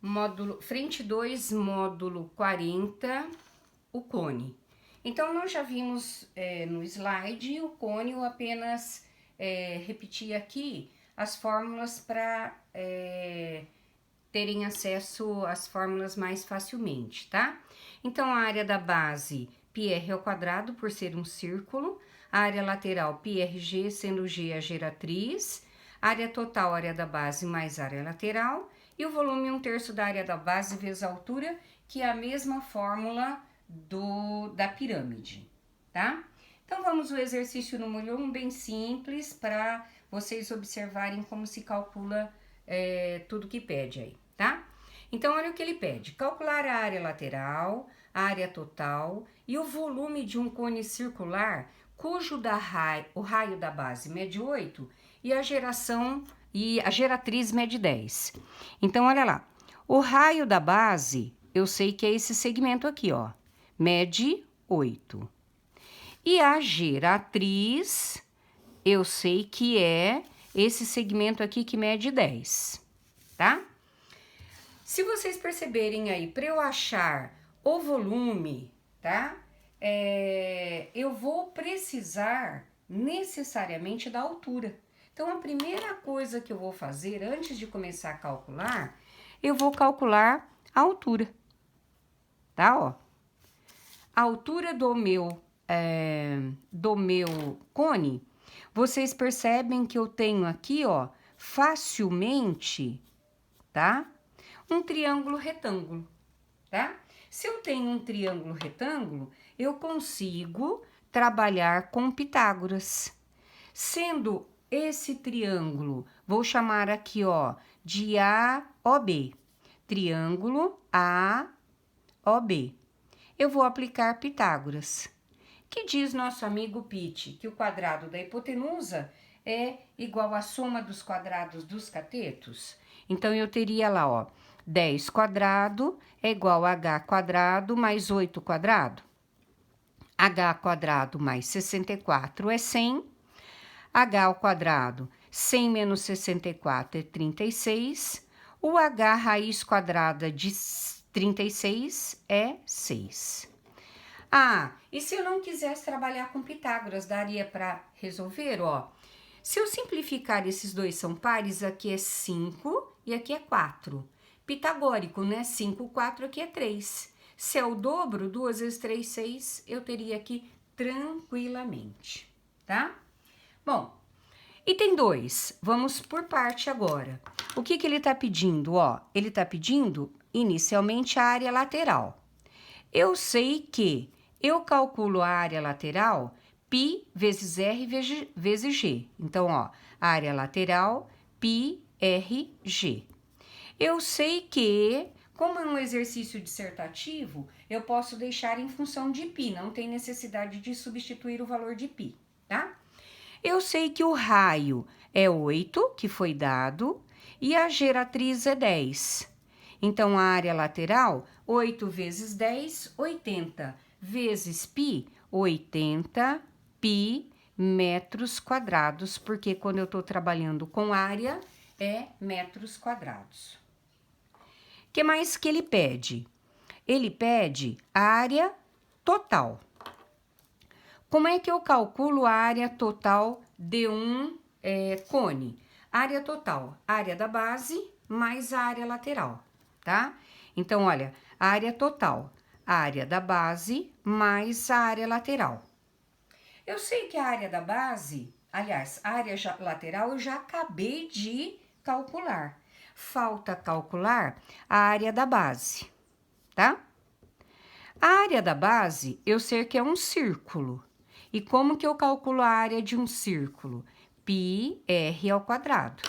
módulo, frente 2, módulo 40, o cone. Então, nós já vimos no slide o cone, eu apenas repeti aqui as fórmulas para terem acesso às fórmulas mais facilmente, tá? Então, a área da base, πr ao quadrado, por ser um círculo, a área lateral, πrg, sendo g a geratriz, área total, área da base mais área lateral, e o volume 1/3 da área da base vezes a altura, que é a mesma fórmula da pirâmide, tá? Então, vamos ao exercício número 1, bem simples, para vocês observarem como se calcula tudo que pede aí, tá? Então, olha o que ele pede. Calcular a área lateral, a área total e o volume de um cone circular cujo o raio da base mede 8 e a geratriz mede 10. Então, olha lá. O raio da base, eu sei que é esse segmento aqui, ó. Mede 8. E a geratriz, eu sei que é esse segmento aqui que mede 10, tá? Se vocês perceberem aí, para eu achar o volume, tá? Eu vou precisar necessariamente da altura. Então, a primeira coisa que eu vou fazer antes de começar a calcular, eu vou calcular a altura, tá? Ó, a altura do meu cone, vocês percebem que eu tenho aqui, ó, facilmente, tá? Um triângulo retângulo, tá? Se eu tenho um triângulo retângulo, eu consigo trabalhar com Pitágoras. Sendo esse triângulo, vou chamar aqui, ó, de AOB. Triângulo AOB. Eu vou aplicar Pitágoras. Que diz nosso amigo Pitt? Que o quadrado da hipotenusa é igual à soma dos quadrados dos catetos? Então, eu teria lá, ó, 10 quadrado é igual a h quadrado mais 8 quadrado. H quadrado mais 64 é 100. H ao quadrado, 100 menos 64 é 36. O h raiz quadrada de 36 é 6. Ah, e se eu não quisesse trabalhar com Pitágoras, daria para resolver, ó. Se eu simplificar, esses dois são pares, aqui é 5 e aqui é 4. Pitagórico, né? 5, 4, aqui é 3. Se é o dobro, 2 vezes 3, 6, eu teria aqui tranquilamente, tá? Bom, item 2, vamos por parte agora. O que ele tá pedindo, ó? Ele tá pedindo, inicialmente, a área lateral. Eu sei que eu calculo a área lateral π vezes R vezes G. Então, ó, área lateral π R G. Eu sei que, como é um exercício dissertativo, eu posso deixar em função de π, não tem necessidade de substituir o valor de π, tá? Eu sei que o raio é 8, que foi dado, e a geratriz é 10. Então, a área lateral, 8 vezes 10, 80, vezes π, 80 π metros quadrados, porque quando eu estou trabalhando com área, é metros quadrados. O que mais que ele pede? Ele pede a área total. Como é que eu calculo a área total de um cone? Área total, área da base mais a área lateral, tá? Então, olha, área total, área da base mais a área lateral. Eu sei que a área da base, aliás, a área lateral eu já acabei de calcular. Falta calcular a área da base, tá? A área da base, eu sei que é um círculo. E como que eu calculo a área de um círculo? Π R ao quadrado.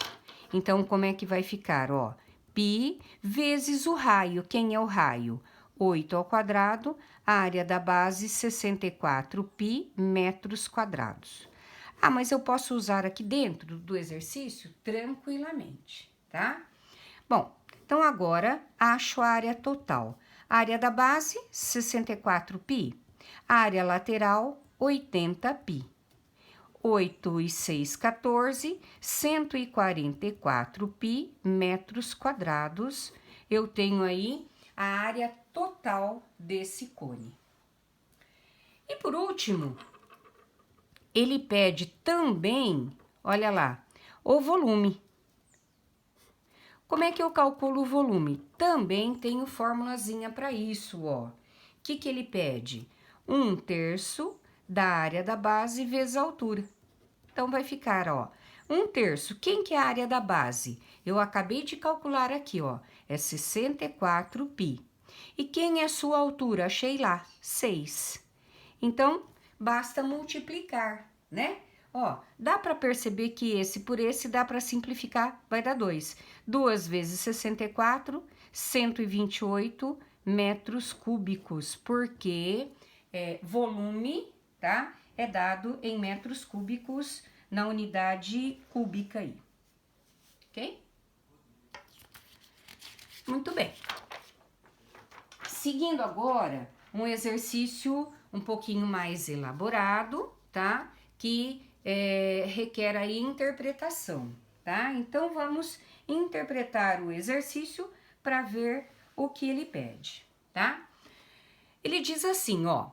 Então, como é que vai ficar, ó? Π vezes o raio. Quem é o raio? 8 ao quadrado, a área da base, 64 π metros quadrados. Ah, mas eu posso usar aqui dentro do exercício tranquilamente, tá? Bom, então agora acho a área total. A área da base, 64 π. A área lateral, 80 π. 8 e 6, 14, 144 π metros quadrados, eu tenho aí a área total desse cone. E por último, ele pede também, olha lá, o volume. Como é que eu calculo o volume? Também tenho formulazinha para isso, ó. O que ele pede? 1/3 da área da base vezes a altura. Então, vai ficar, ó, 1/3. Quem que é a área da base? Eu acabei de calcular aqui, ó, é 64π. E quem é a sua altura? Achei lá, 6. Então, basta multiplicar, né? Ó, dá para perceber que esse por esse dá para simplificar, vai dar 2. 2 vezes 64, 128 metros cúbicos, porque volume, tá? É dado em metros cúbicos na unidade cúbica aí, ok? Muito bem. Seguindo agora, um exercício um pouquinho mais elaborado, tá? Que requer aí interpretação, tá? Então, vamos interpretar o exercício para ver o que ele pede, tá? Ele diz assim, ó,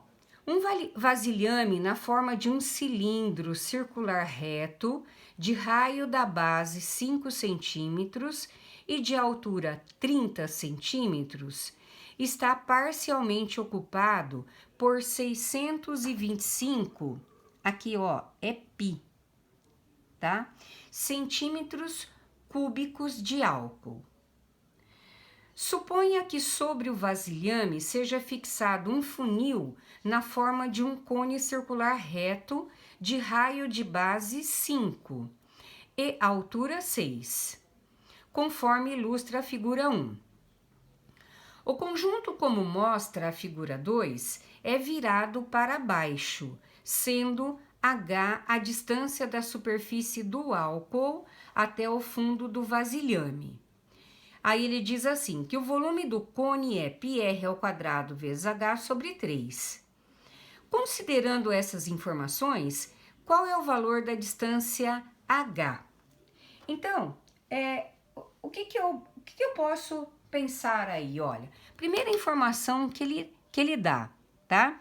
um vasilhame na forma de um cilindro circular reto, de raio da base 5 centímetros e de altura 30 centímetros, está parcialmente ocupado por 625, aqui ó, é π, tá? Centímetros cúbicos de álcool. Suponha que sobre o vasilhame seja fixado um funil na forma de um cone circular reto de raio de base 5 e altura 6, conforme ilustra a figura 1. O conjunto, como mostra a figura 2, é virado para baixo, sendo H a distância da superfície do álcool até o fundo do vasilhame. Aí ele diz assim, que o volume do cone é πr² vezes H sobre 3. Considerando essas informações, qual é o valor da distância H? Então, o que eu posso pensar aí? Olha, primeira informação que ele dá, tá?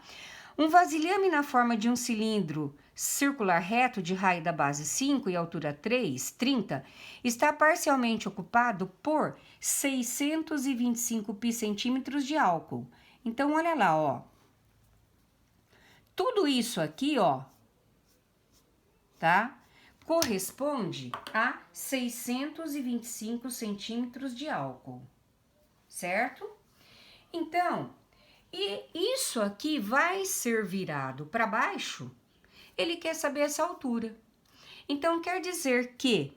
Um vasilhame na forma de um cilindro circular reto de raio da base 5 e altura 3, 30, está parcialmente ocupado por 625 π de álcool. Então, olha lá, ó. Tudo isso aqui, ó, tá? Corresponde a 625 centímetros de álcool, certo? Então, e isso aqui vai ser virado para baixo, ele quer saber essa altura. Então, quer dizer que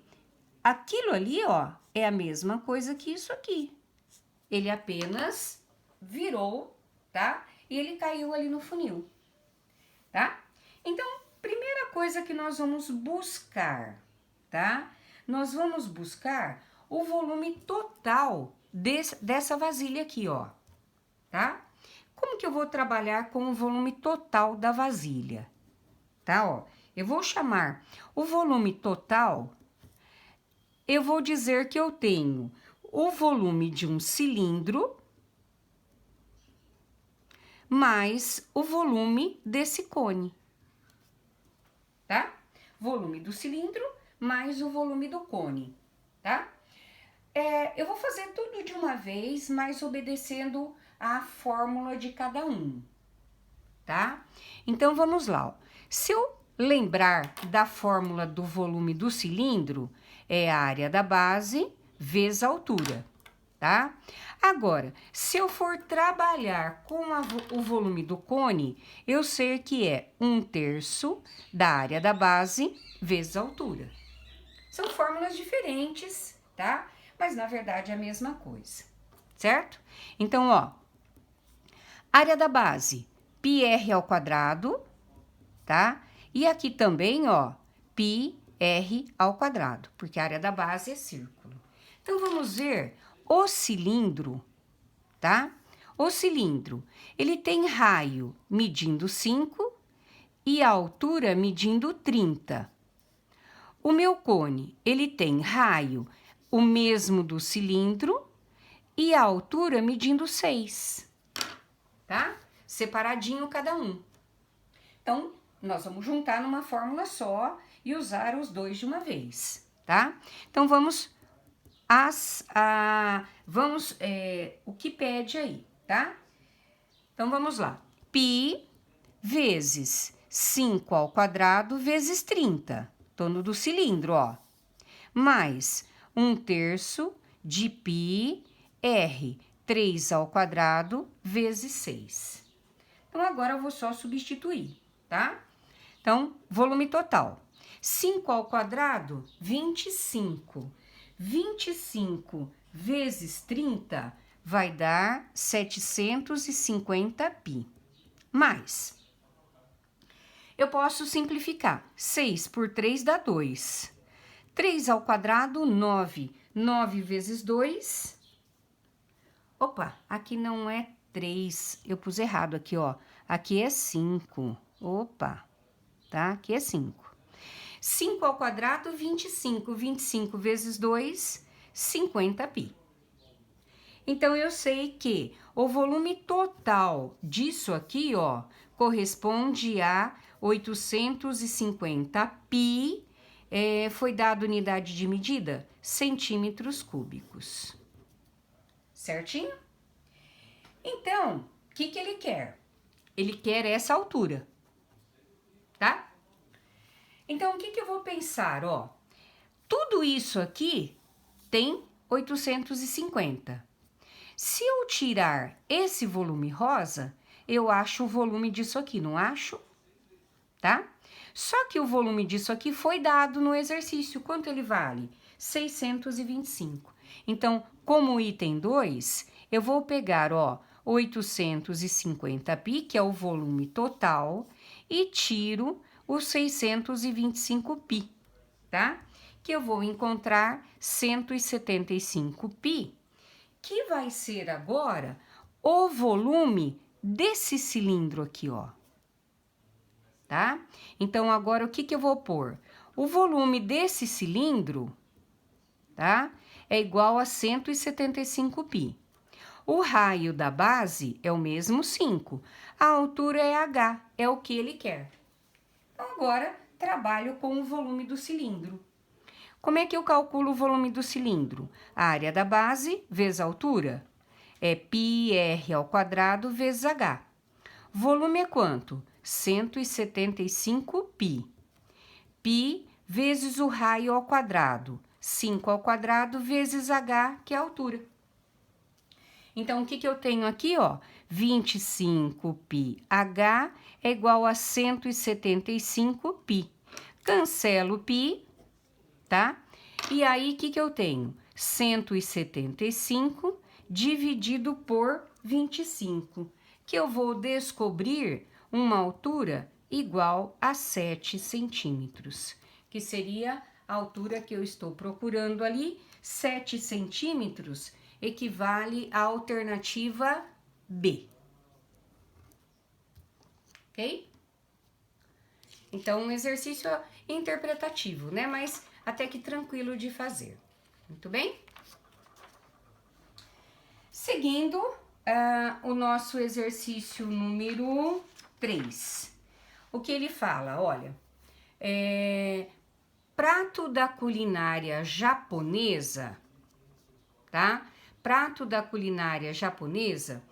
aquilo ali, ó, é a mesma coisa que isso aqui. Ele apenas virou, tá? E ele caiu ali no funil, tá? Então, primeira coisa que nós vamos buscar, tá? Nós vamos buscar o volume total dessa vasilha aqui, ó, tá? Como que eu vou trabalhar com o volume total da vasilha? Tá, ó, eu vou chamar o volume total, eu vou dizer que eu tenho o volume de um cilindro mais o volume desse cone, tá? Volume do cilindro mais o volume do cone, tá? Eu vou fazer tudo de uma vez, mas obedecendo a fórmula de cada um, tá? Então, vamos lá, ó. Se eu lembrar da fórmula do volume do cilindro, é a área da base vezes a altura, tá? Agora, se eu for trabalhar com o volume do cone, eu sei que é 1/3 da área da base vezes a altura. São fórmulas diferentes, tá? Mas, na verdade, é a mesma coisa, certo? Então, ó, área da base, πr², tá? E aqui também, ó, πr², porque a área da base é círculo. Então, vamos ver o cilindro, tá? O cilindro, ele tem raio medindo 5 e a altura medindo 30. O meu cone, ele tem raio o mesmo do cilindro e a altura medindo 6, tá? Separadinho cada um. Então, nós vamos juntar numa fórmula só e usar os dois de uma vez, tá? Então, vamos o que pede aí, tá? Então, vamos lá. Π vezes 5 ao quadrado vezes 30. Tô no do cilindro, ó. Mais 1/3 de π r 3 ao quadrado vezes 6. Então, agora eu vou só substituir, tá? Então, volume total. 5 ao quadrado, 25. 25 vezes 30 vai dar 750 π. Mais, eu posso simplificar. 6 por 3 dá 2. 3 ao quadrado, 9. 9 vezes 2. Opa, aqui não é 3. Eu pus errado aqui, ó. Aqui é 5. Opa, tá? Aqui é 5. 5 ao quadrado, 25. 25 vezes 2, 50 π. Então, eu sei que o volume total disso aqui, ó, corresponde a 850 π. Foi dada unidade de medida? Centímetros cúbicos. Certinho? Então, o que ele quer? Ele quer essa altura, tá? Então, o que eu vou pensar, ó? Tudo isso aqui tem 850. Se eu tirar esse volume rosa, eu acho o volume disso aqui, não acho? Tá? Só que o volume disso aqui foi dado no exercício. Quanto ele vale? 625. Então, como item 2, eu vou pegar, ó, 850 π, que é o volume total, e tiro os 625 π, tá? Que eu vou encontrar 175 π, que vai ser agora o volume desse cilindro aqui, ó. Tá? Então, agora, o que eu vou pôr? O volume desse cilindro, tá? É igual a 175 π. O raio da base é o mesmo 5. A altura é H, é o que ele quer. Então, agora, trabalho com o volume do cilindro. Como é que eu calculo o volume do cilindro? A área da base vezes a altura é πr ao quadrado vezes H. Volume é quanto? 175 π. Π vezes o raio ao quadrado. 5 ao quadrado vezes H, que é a altura. Então, o que eu tenho aqui, ó? 25 π H é igual a 175 π. Cancelo π, tá? E aí, o que eu tenho? 175 dividido por 25, que eu vou descobrir uma altura igual a 7 centímetros, que seria a altura que eu estou procurando ali. 7 centímetros equivale à alternativa B. Ok? Então, um exercício interpretativo, né? Mas até que tranquilo de fazer. Muito bem? Seguindo, o nosso exercício número 3. O que ele fala? Olha, prato da culinária japonesa, tá? Prato da culinária japonesa,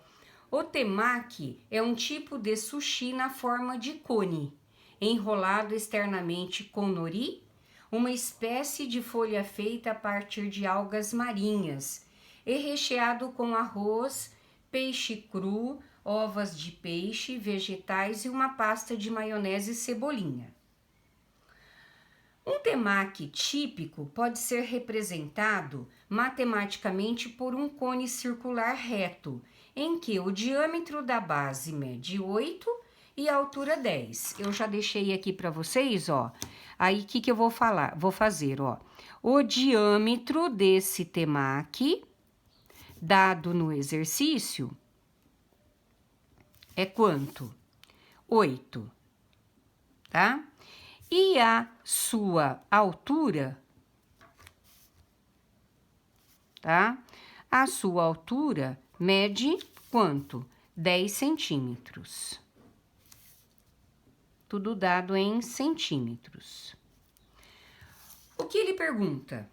o temaki é um tipo de sushi na forma de cone, enrolado externamente com nori, uma espécie de folha feita a partir de algas marinhas, e recheado com arroz, peixe cru, ovas de peixe, vegetais e uma pasta de maionese e cebolinha. Um temaki típico pode ser representado matematicamente por um cone circular reto, em que o diâmetro da base mede 8 e a altura 10. Eu já deixei aqui para vocês, ó. Aí, o que eu vou falar? Vou fazer, ó. O diâmetro desse temaki, dado no exercício, é quanto? 8, tá? E a sua altura, tá? A sua altura mede quanto? 10 centímetros. Tudo dado em centímetros. O que ele pergunta?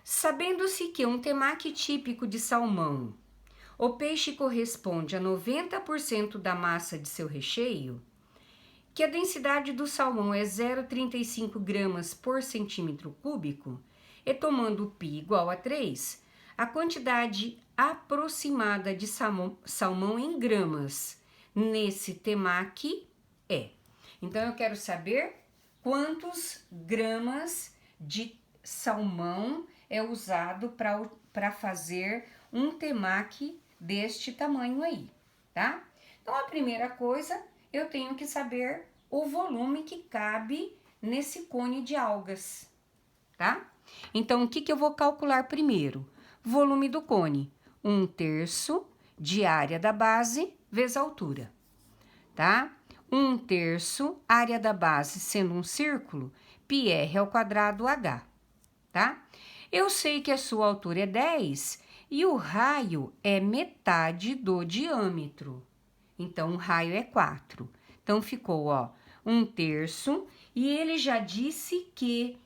Sabendo-se que um temaki típico de salmão, o peixe corresponde a 90% da massa de seu recheio, que a densidade do salmão é 0,35 gramas por centímetro cúbico, e tomando π igual a 3, a quantidade aproximada de salmão em gramas nesse temaki é. Então, eu quero saber quantos gramas de salmão é usado para fazer um temaki deste tamanho aí, tá? Então, a primeira coisa, eu tenho que saber o volume que cabe nesse cone de algas, tá? Então, o que eu vou calcular primeiro? Volume do cone, 1/3 de área da base vezes a altura, tá? 1/3, área da base sendo um círculo, πr ao quadrado h, tá? Eu sei que a sua altura é 10 e o raio é metade do diâmetro. Então, o raio é 4. Então, ficou, ó, 1/3 e ele já disse que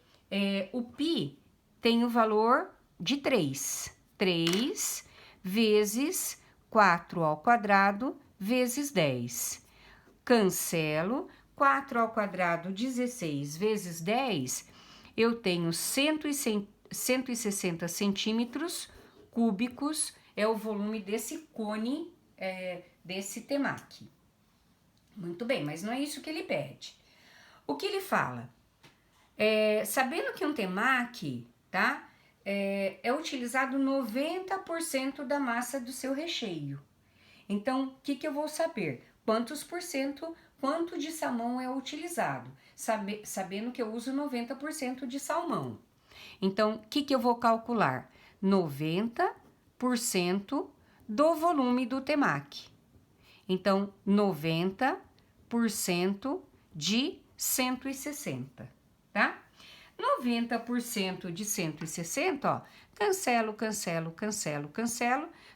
o π tem o valor de 3. 3 vezes 4 ao quadrado vezes 10. Cancelo, 4 ao quadrado, 16 vezes 10, eu tenho 160 centímetros cúbicos, é o volume desse cone, desse temaki. Muito bem, mas não é isso que ele pede. O que ele fala? Sabendo que um temaki, tá? É utilizado 90% da massa do seu recheio. Então, o que eu vou saber? Quantos por cento, quanto de salmão é utilizado? Sabendo que eu uso 90% de salmão. Então, o que eu vou calcular? 90% do volume do temaki. Então, 90% de 160, tá? 90% de 160, ó, cancelo,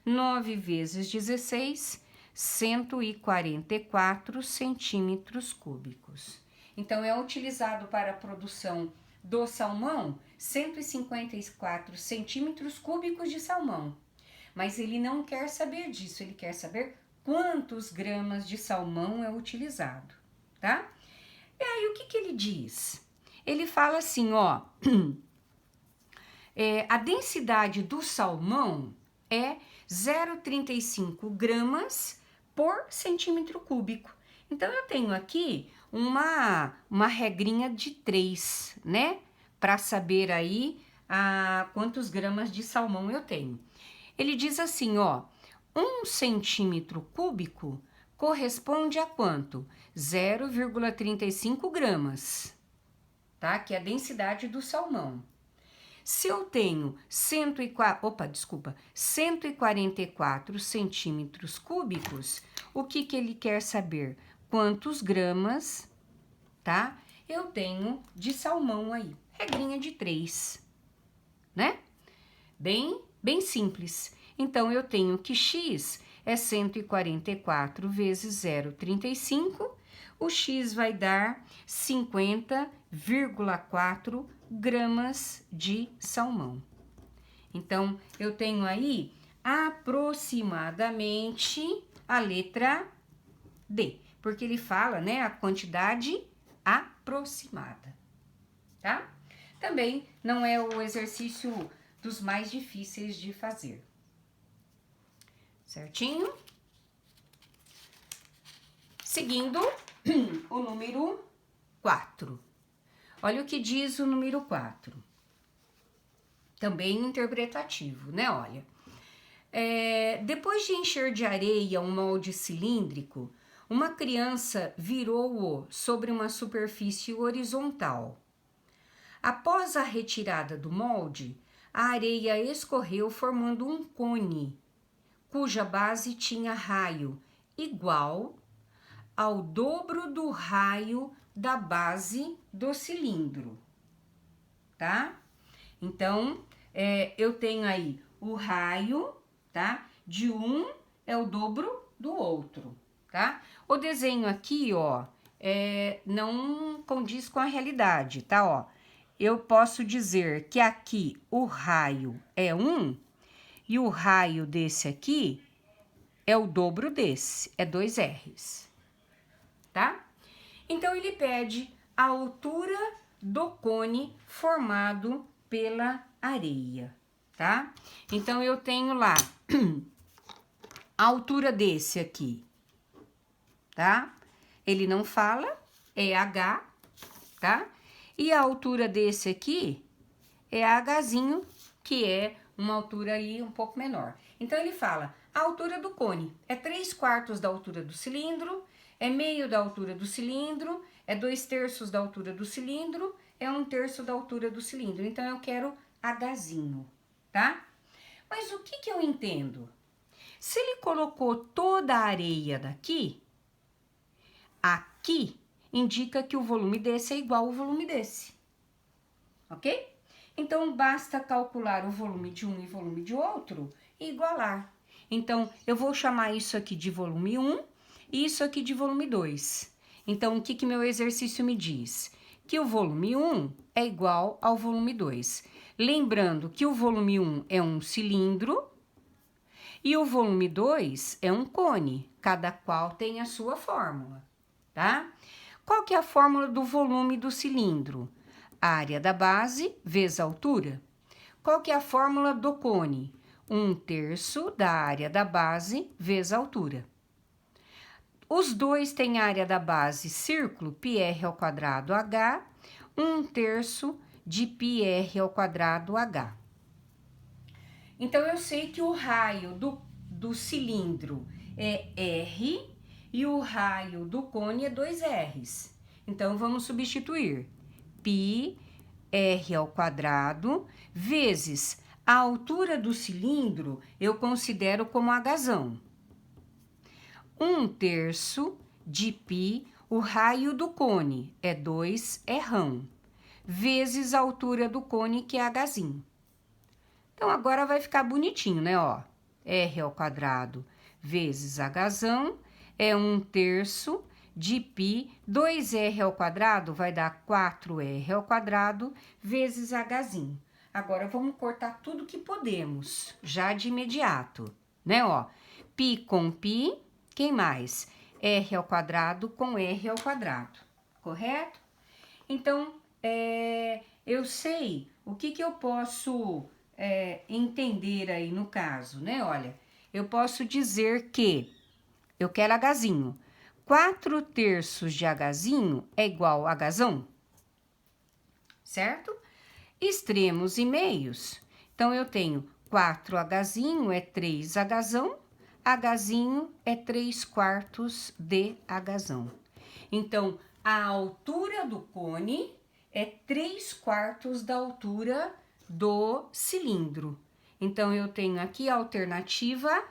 9 vezes 16, 144 centímetros cúbicos. Então, é utilizado para a produção do salmão 154 centímetros cúbicos de salmão. Mas ele não quer saber disso, ele quer saber quantos gramas de salmão é utilizado, tá? E aí, o que ele diz? Ele fala assim, ó, a densidade do salmão é 0,35 gramas por centímetro cúbico. Então, eu tenho aqui uma regrinha de 3, né? Para saber aí quantos gramas de salmão eu tenho. Ele diz assim, ó, 1 centímetro cúbico corresponde a quanto? 0,35 gramas, tá? Que é a densidade do salmão. Se eu tenho 144 centímetros cúbicos, o que ele quer saber? Quantos gramas, tá? Eu tenho de salmão aí. Regrinha de 3, né? Bem simples. Então, eu tenho que X é 144 vezes 0,35. O X vai dar 50,4 gramas de salmão. Então, eu tenho aí aproximadamente a letra D, porque ele fala, né, a quantidade aproximada, tá? Também não é o exercício dos mais difíceis de fazer. Certinho? Seguindo o número 4. Olha o que diz o número 4. Também interpretativo, né? Olha. Depois de encher de areia um molde cilíndrico, uma criança virou-o sobre uma superfície horizontal. Após a retirada do molde, a areia escorreu formando um cone, cuja base tinha raio igual ao dobro do raio da base do cilindro, tá? Então, eu tenho aí o raio, tá? De um é o dobro do outro, tá? O desenho aqui, ó, não condiz com a realidade, tá? Ó, eu posso dizer que aqui o raio é 1 e o raio desse aqui é o dobro desse, é 2 R's, tá? Então, ele pede a altura do cone formado pela areia, tá? Então, eu tenho lá a altura desse aqui, tá? Ele não fala, é H, tá? E a altura desse aqui é Hzinho, que é uma altura aí um pouco menor. Então, ele fala, a altura do cone é 3/4 da altura do cilindro, é meio da altura do cilindro, é 2/3 da altura do cilindro, é 1/3 da altura do cilindro. Então, eu quero Hzinho, tá? Mas o que eu entendo? Se ele colocou toda a areia daqui, aqui indica que o volume desse é igual ao volume desse, ok? Então, basta calcular o volume de um e o volume de outro e igualar. Então, eu vou chamar isso aqui de volume 1 e isso aqui de volume 2. Então, o que meu exercício me diz? Que o volume 1 é igual ao volume 2. Lembrando que o volume 1 é um cilindro e o volume 2 é um cone, cada qual tem a sua fórmula, tá? Qual que é a fórmula do volume do cilindro? A área da base vezes a altura. Qual que é a fórmula do cone? 1/3 da área da base vezes a altura. Os dois têm área da base círculo, πr² H, 1/3 de πr² H. Então, eu sei que o raio do cilindro é R e o raio do cone é 2 R's. Então, vamos substituir. πr² vezes a altura do cilindro, eu considero como Hzão. 1/3 de π, o raio do cone é 2 Rão, vezes a altura do cone, que é Hzinho. Então, agora vai ficar bonitinho, né, ó? R² vezes Hzão é 1/3 de π, 2R² vai dar 4R² vezes Hzinho. Agora, vamos cortar tudo que podemos, já de imediato, né, ó? π com π, quem mais? R² com R², correto? Então, eu sei o que eu posso entender aí no caso, né? Olha, eu posso dizer que eu quero Hzinho. 4/3 de Hzinho é igual a Hzão, certo? Extremos e meios. Então, eu tenho 4Hzinho é 3 Hzão, Hzinho é 3/4 de Hzão. Então, a altura do cone é 3/4 da altura do cilindro. Então, eu tenho aqui a alternativa